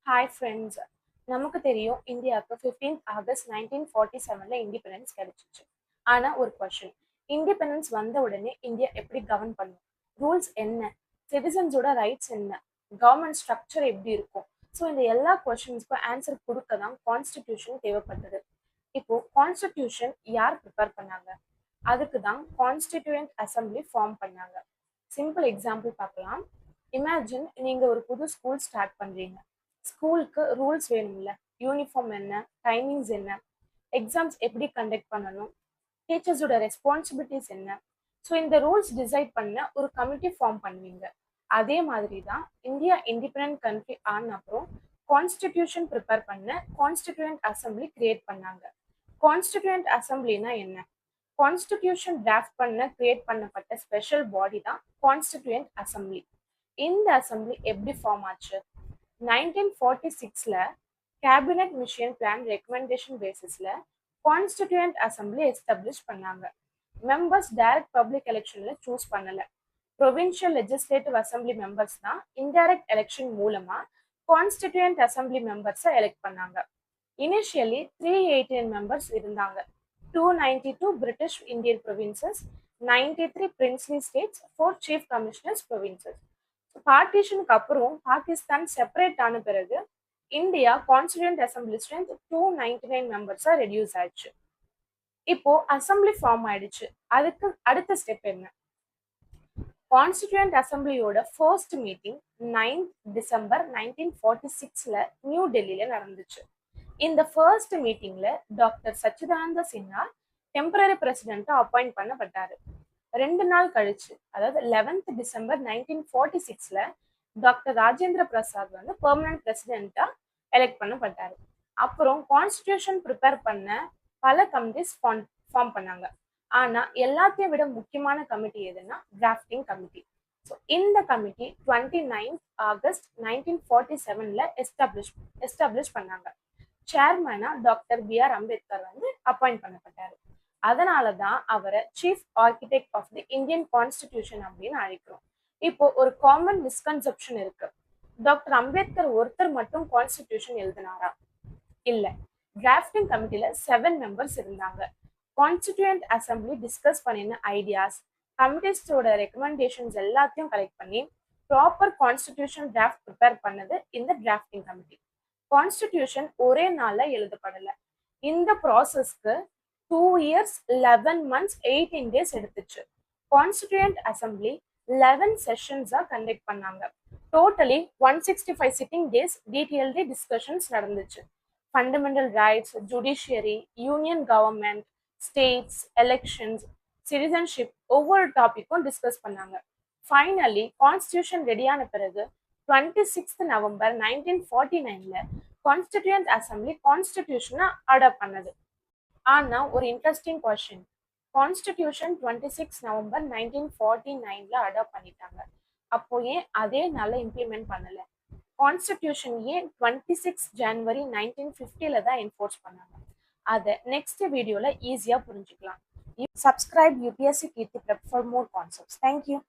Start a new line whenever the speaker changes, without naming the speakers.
Hi friends. நமக்கு தெரியும் இந்தியாவுக்கு 15th ஆகஸ்ட் 1947ல இண்டிபெண்டன்ஸ் கிடைச்சிச்சு. ஆனா ஒரு கொஸ்டின், இண்டிபெண்டன்ஸ் வந்த உடனே இந்தியா எப்படி கவர்ன் பண்ணும்? ரூல்ஸ் என்ன? சிட்டிசன்ஸோட ரைட்ஸ் என்ன? கவர்மெண்ட் ஸ்ட்ரக்சர் எப்படி இருக்கும்? ஸோ இந்த எல்லா கொஸ்டின்ஸ்க்கும் ஆன்சர் கொடுக்க தான் கான்ஸ்டிடியூஷன் தேவைப்பட்டது. இப்போ கான்ஸ்டிடியூஷன் யார் ப்ரிப்பேர் பண்ணாங்க? அதுக்கு தான் கான்ஸ்டிடியூயன்ட் அசம்பிளி ஃபார்ம் பண்ணாங்க. சிம்பிள் எக்ஸாம்பிள் பார்க்கலாம். இமேஜின் நீங்க ஒரு புது ஸ்கூல் ஸ்டார்ட் பண்றீங்க. ஸ்கூலுக்கு ரூல்ஸ் வேணும்ல, யூனிஃபார்ம் என்ன, டைமிங்ஸ் என்ன, எக்ஸாம்ஸ் எப்படி கண்டக்ட் பண்ணணும், டீச்சர்ஸோட ரெஸ்பான்சிபிலிட்டிஸ் என்ன. ஸோ இந்த ரூல்ஸ் டிசைட் பண்ண ஒரு கமிட்டி ஃபார்ம் பண்ணுவீங்க. அதே மாதிரி தான் இந்தியா இண்டிபெண்டன்ட் கண்ட்ரி ஆன அப்புறம் கான்ஸ்டிடியூஷன் ப்ரிப்பேர் பண்ண கான்ஸ்டிடியூயன்ட் அசம்பிளி கிரியேட் பண்ணாங்க. கான்ஸ்டிடியூயன்ட் அசம்பிளினா என்ன? கான்ஸ்டிடியூஷன் டிராஃப்ட் பண்ண கிரியேட் பண்ணப்பட்ட ஸ்பெஷல் பாடி தான் கான்ஸ்டிடியூயன்ட் அசம்பிளி. இந்த அசம்பிளி எப்படி ஃபார்ம் ஆச்சு? 1946ல கேபினட் மிஷன் பிளான் ரெக்கமெண்டேஷன் பேசிஸ்ல கான்ஸ்டிடியூயன்ட் அசம்பிளி எஸ்டாப்ளிஷ் பண்ணாங்க. மெம்பர்ஸ் டைரக்ட் பப்ளிக் எலெக்ஷன்ல சூஸ் பண்ணல. ப்ரொவின்ஷியல் லெஜிஸ்லேட்டிவ் அசம்பிளி மெம்பர்ஸ் தான் இன்டைரக்ட் எலெக்ஷன் மூலமா கான்ஸ்டிடியூயன்ட் அசம்பிளி மெம்பர்ஸை எலெக்ட் பண்ணாங்க. இனிஷியலி 389 மெம்பர்ஸ் இருந்தாங்க. 292 British Indian provinces, 93 princely states, 4 chief commissioners provinces. பார்ட்டிஷனுக்கு அப்புறம் பாகிஸ்தான் செப்பரேட் ஆன பிறகு இந்தியா கான்ஸ்டிடியூயன்ட் அசம்பிளி ஸ்ட்ரென்த் 299 மெம்பர்ஸா ரெடியூஸ் ஆயிடுச்சு. இப்போ அசம்பிளி ஃபார்ம் ஆயிடுச்சு. அதுக்கு அடுத்த ஸ்டெப் என்ன? கான்ஸ்டிடியூயன்ட் அசம்பிளியோட ஃபர்ஸ்ட் மீட்டிங் 9th டிசம்பர் 1946ல நியூ டெல்லியில நடந்துச்சு. இந்த ஃபர்ஸ்ட் மீட்டிங்ல டாக்டர் சச்சிதானந்த சின்ஹா டெம்பரரி பிரசிடென்ட்டா அப்பாயிண்ட் பண்ணப்பட்டாரு. 2 நாள் கழிச்சு, அதாவது 11th டிசம்பர் 1946ல டாக்டர் ராஜேந்திர பிரசாத் வந்து பெர்மனன்ட் பிரசிடென்ட்டா எலெக்ட் பண்ணப்பட்டாரு. அப்புறம் கான்ஸ்டிடியூஷன் ப்ரிப்பேர் பண்ண பல கமிட்டிஸ் ஃபார்ம் பண்ணாங்க. ஆனா எல்லாத்தையும் விட முக்கியமான கமிட்டி எதுன்னா டிராஃப்டிங் கமிட்டி. ஸோ இந்த கமிட்டி 29th ஆகஸ்ட் 1947ல எஸ்டாப்ளிஷ் பண்ணாங்க. சேர்மனா டாக்டர் B.R. அம்பேத்கர் வந்து அப்பாயிண்ட் பண்ணப்பட்டாரு. அதனாலதான் அவரை chief architect of the Indian constitution அப்படின்னு அழைக்கிறோம். இப்போ ஒரு காமன் மிஸ்கன்செப்ஷன் இருக்கு. டாக்டர் அம்பேத்கர் ஒருத்தர் மட்டும் கான்ஸ்டிடியூஷன் எழுதினாரா? இல்ல. டிராஃப்டிங் கமிட்டில 7 மெம்பர்ஸ் இருந்தாங்க. கான்ஸ்டிடியூயன்ட் அசம்பிளி டிஸ்கஸ் பண்ணின ஐடியாஸ், கமிட்டிஸோட ரெக்கமெண்டேஷன்ஸ் எல்லாத்தையும் கலெக்ட் பண்ணி ப்ராப்பர் கான்ஸ்டிடியூஷன் டிராஃப்ட் ப்ரிப்பேர் பண்ணது இந்த டிராஃப்டிங் கமிட்டி. கான்ஸ்டிடியூஷன் ஒரே நாள்ல எழுதப்படல. இந்த ப்ராசஸ்க்கு 2 years 11 months 18 days எடுத்துச்சு. கான்ஸ்டிடியூயன்ட் அசம்பிளி 11 செஷன்ஸா கண்டக்ட் பண்ணாங்க. Totally 165 sitting days detailed discussions நடந்துச்சு. Fundamental rights, judiciary, union government, states, elections, citizenship ஒவ்வொரு டாபிக்கும் டிஸ்கஸ் பண்ணாங்க. ஃபைனலி கான்ஸ்டிடியூஷன் ரெடியான பிறகு 26th நவம்பர் 1949ல கான்ஸ்டிடியூயன்ட் அசம்பிளி கான்ஸ்டிடியூஷனை அடாப்ட் பண்ணது. ஆனா ஒரு இன்ட்ரெஸ்டிங் கொஸ்டின், கான்ஸ்டிடியூஷன் 26 நவம்பர் 1949ல அடாப்ட் பண்ணிட்டாங்க. அப்போ ஏன் அதே நாள்ல இம்ப்ளிமெண்ட் பண்ணல? கான்ஸ்டிடியூஷன் ஏன் 26 ஜனவரி 1950ல தான் என்ஃபோர்ஸ் பண்ணாங்க? அதை நெக்ஸ்ட் வீடியோல ஈஸியா புரிஞ்சுக்கலாம். Subscribe UPSC Kirti Prep for more concepts. Thank you.